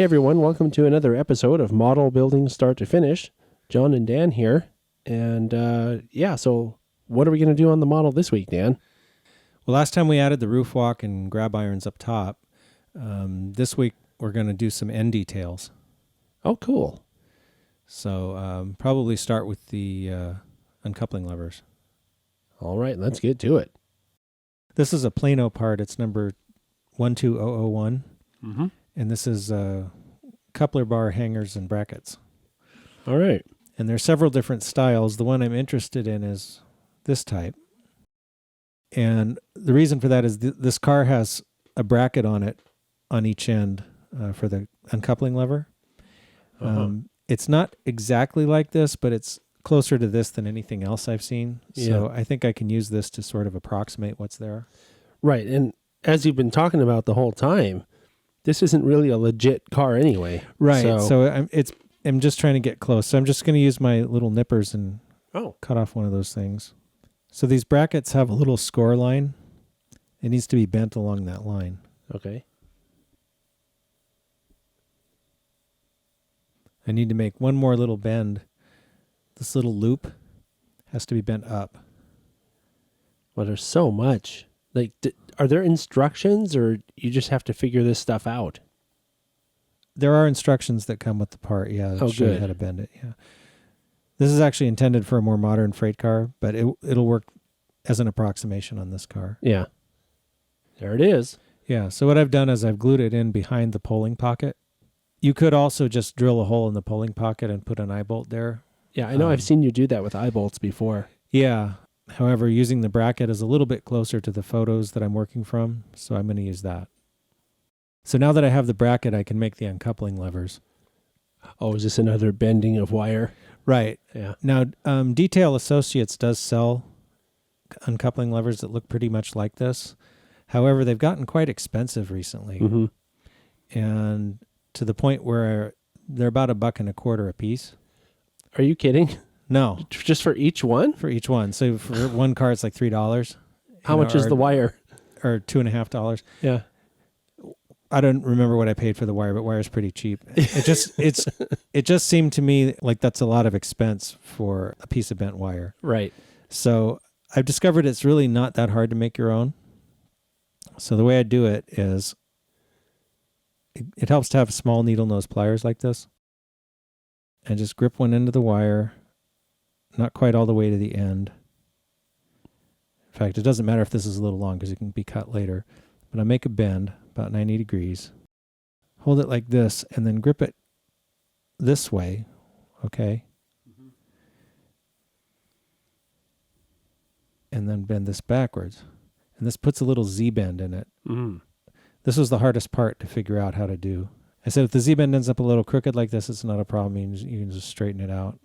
everyone, welcome to another episode of Model Building Start to Finish. John and Dan here. And so what are we going to do on the model this week, Dan? Well, last time we added the roof walk and grab irons up top. This week we're going to do some end details. Oh, cool. So probably start with the uncoupling levers. All right, let's get to it. This is a Plano part. It's number 12001. Mm-hmm. And this is coupler bar hangers and brackets. All right. And there are several different styles. The one I'm interested in is this type. And the reason for that is this car has a bracket on it on each end for the uncoupling lever. Uh-huh. It's not exactly like this, but it's closer to this than anything else I've seen. So I think I can use this to sort of approximate what's there. Right. And as you've been talking about the whole time, this isn't really a legit car anyway. Right. So I'm just trying to get close. So I'm just going to use my little nippers and cut off one of those things. So these brackets have a little score line. It needs to be bent along that line. Okay. I need to make one more little bend. This little loop has to be bent up. Well, there's so much. Like, are there instructions, or you just have to figure this stuff out? There are instructions that come with the part, that show you how to bend it, This is actually intended for a more modern freight car, but it'll work as an approximation on this car. Yeah. There it is. Yeah, so what I've done is I've glued it in behind the polling pocket. You could also just drill a hole in the polling pocket and put an eye bolt there. Yeah, I know I've seen you do that with eye bolts before. Yeah. However, using the bracket is a little bit closer to the photos that I'm working from, so I'm going to use that. So now that I have the bracket, I can make the uncoupling levers. Oh, is this another bending of wire? Right. Yeah. Now, Detail Associates does sell uncoupling levers that look pretty much like this. However, they've gotten quite expensive recently. Mm-hmm. And to the point where they're about $1.25 a piece. Are you kidding? No. Just for each one? For each one. So for one car, it's like $3. How much is the wire? Or $2.50. Yeah. I don't remember what I paid for the wire, but wire is pretty cheap. It just seemed to me like that's a lot of expense for a piece of bent wire. Right. So I've discovered it's really not that hard to make your own. So the way I do it is it helps to have small needle nose pliers like this. And just grip one end of the wire, not quite all the way to the end. In fact, it doesn't matter if this is a little long because it can be cut later. But I make a bend about 90 degrees. Hold it like this and then grip it this way, okay? Mm-hmm. And then bend this backwards. And this puts a little Z-bend in it. Mm. This was the hardest part to figure out how to do. I said if the Z-bend ends up a little crooked like this, it's not a problem. You can just straighten it out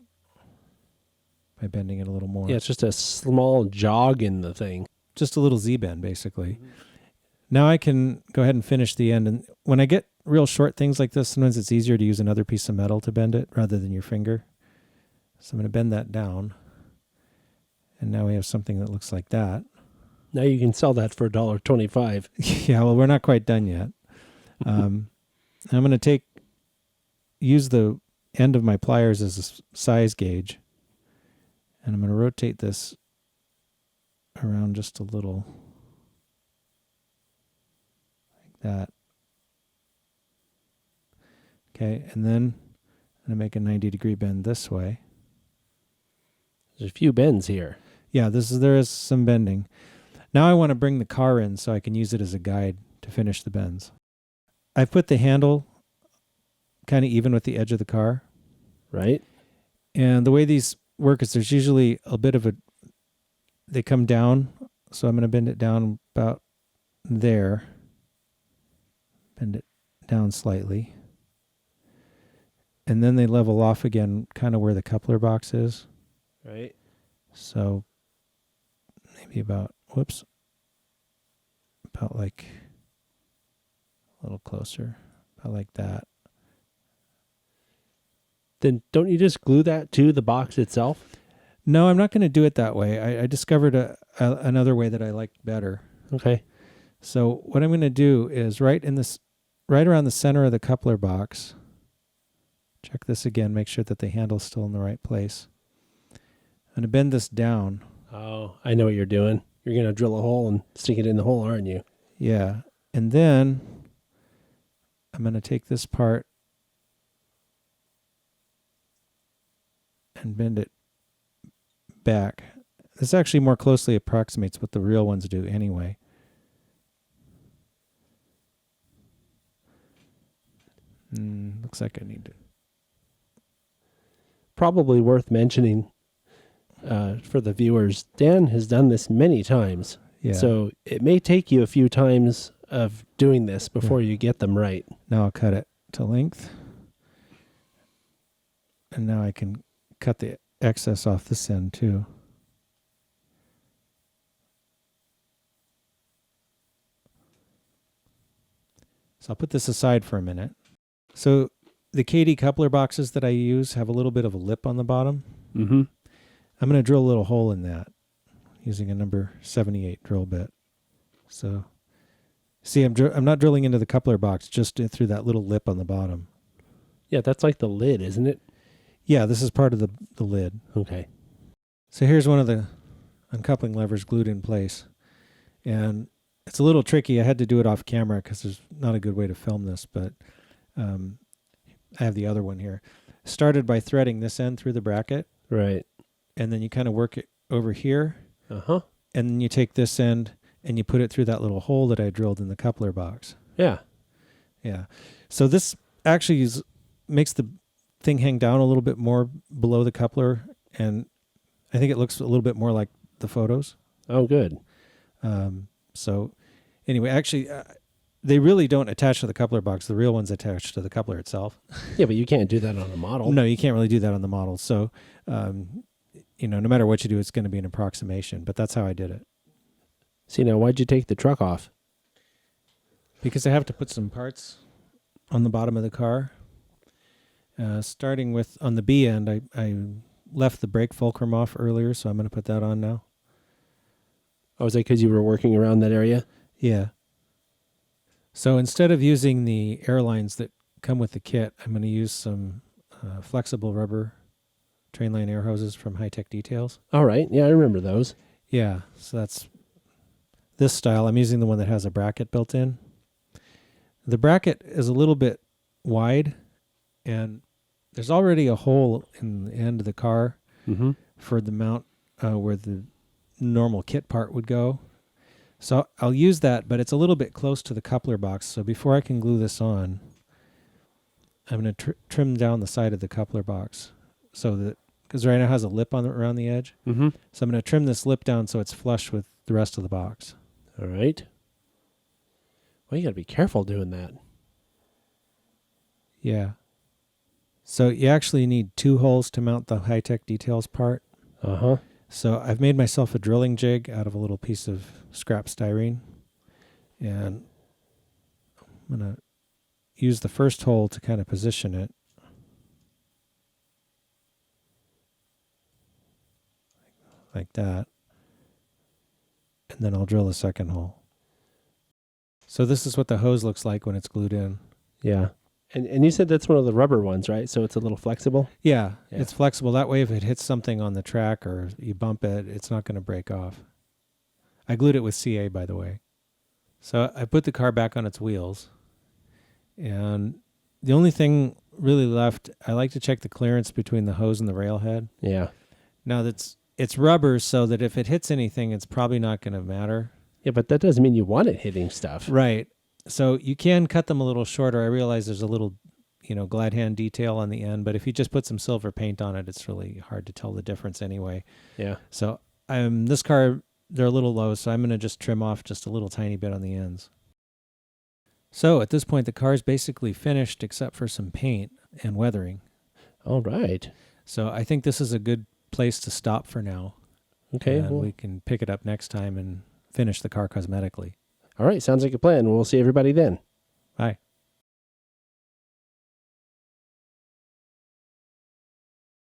by bending it a little more. Yeah, it's just a small jog in the thing. Just a little Z-bend, basically. Mm-hmm. Now I can go ahead and finish the end. And when I get real short things like this, sometimes it's easier to use another piece of metal to bend it rather than your finger. So I'm going to bend that down. And now we have something that looks like that. Now you can sell that for $1.25. Yeah, well, we're not quite done yet. I'm going to use the end of my pliers as a size gauge. And I'm going to rotate this around just a little. That. Okay, and then I'm going to make a 90-degree bend this way. There's a few bends here. Yeah, there is some bending. Now I want to bring the car in so I can use it as a guide to finish the bends. I've put the handle kind of even with the edge of the car. Right. And the way these work is there's usually a bit of they come down, so I'm going to bend it down about there. Bend it down slightly. And then they level off again kind of where the coupler box is. Right. So maybe about like a little closer, about like that. Then don't you just glue that to the box itself? No, I'm not going to do it that way. I discovered another way that I liked better. Okay. So what I'm going to do is right right around the center of the coupler box. Check this again, make sure that the handle's still in the right place. I'm going to bend this down. Oh, I know what you're doing. You're going to drill a hole and stick it in the hole, aren't you? Yeah. And then I'm going to take this part and bend it back. This actually more closely approximates what the real ones do anyway. Looks like I need to. Probably worth mentioning for the viewers, Dan has done this many times. Yeah. So it may take you a few times of doing this before you get them right. Now I'll cut it to length. And now I can cut the excess off this end too. So I'll put this aside for a minute. So the KD coupler boxes that I use have a little bit of a lip on the bottom. Mm-hmm. I'm going to drill a little hole in that using a number 78 drill bit. So see, I'm not drilling into the coupler box, just through that little lip on the bottom. Yeah, that's like the lid, isn't it? Yeah, this is part of the lid. Okay. So here's one of the uncoupling levers glued in place. And it's a little tricky. I had to do it off camera because there's not a good way to film this, but I have the other one here. Started by threading this end through the bracket. Right. And then you kind of work it over here. Uh-huh. And then you take this end and you put it through that little hole that I drilled in the coupler box. Yeah. Yeah. So this actually makes the thing hang down a little bit more below the coupler, and I think it looks a little bit more like the photos. Oh, good. So anyway, actually, they really don't attach to the coupler box. The real ones attach to the coupler itself. Yeah, but you can't do that on a model. No, you can't really do that on the model. So, no matter what you do, it's going to be an approximation, but that's how I did it. See, now, why'd you take the truck off? Because I have to put some parts on the bottom of the car. Starting with, on the B end, I left the brake fulcrum off earlier, so I'm going to put that on now. Oh, is that because you were working around that area? Yeah. So instead of using the airlines that come with the kit, I'm going to use some flexible rubber trainline air hoses from High Tech Details. All right. Yeah, I remember those. Yeah, so that's this style. I'm using the one that has a bracket built in. The bracket is a little bit wide, and there's already a hole in the end of the car for the mount where the normal kit part would go. So I'll use that, but it's a little bit close to the coupler box. So before I can glue this on, I'm going to trim down the side of the coupler box, so that, because right now it has a lip on around the edge. Mm-hmm. So I'm going to trim this lip down so it's flush with the rest of the box. All right. Well, you got to be careful doing that. Yeah. So you actually need 2 holes to mount the High Tech Details part. Uh-huh. So I've made myself a drilling jig out of a little piece of scrap styrene. And I'm going to use the first hole to kind of position it. Like that. And then I'll drill the second hole. So this is what the hose looks like when it's glued in. Yeah. And you said that's one of the rubber ones, right? So it's a little flexible? Yeah, Yeah. it's flexible. That way if it hits something on the track or you bump it, it's not going to break off. I glued it with CA, by the way. So I put the car back on its wheels. And the only thing really left, I like to check the clearance between the hose and the railhead. Yeah. Now it's rubber, so that if it hits anything, it's probably not going to matter. Yeah, but that doesn't mean you want it hitting stuff. Right. So you can cut them a little shorter. I realize there's a little, glad hand detail on the end, but if you just put some silver paint on it, it's really hard to tell the difference anyway. Yeah. So this car, they're a little low, so I'm going to just trim off just a little tiny bit on the ends. So at this point, the car's basically finished except for some paint and weathering. All right. So I think this is a good place to stop for now. Okay. And Well, we can pick it up next time and finish the car cosmetically. all right. Sounds like a plan. We'll see everybody then. Bye.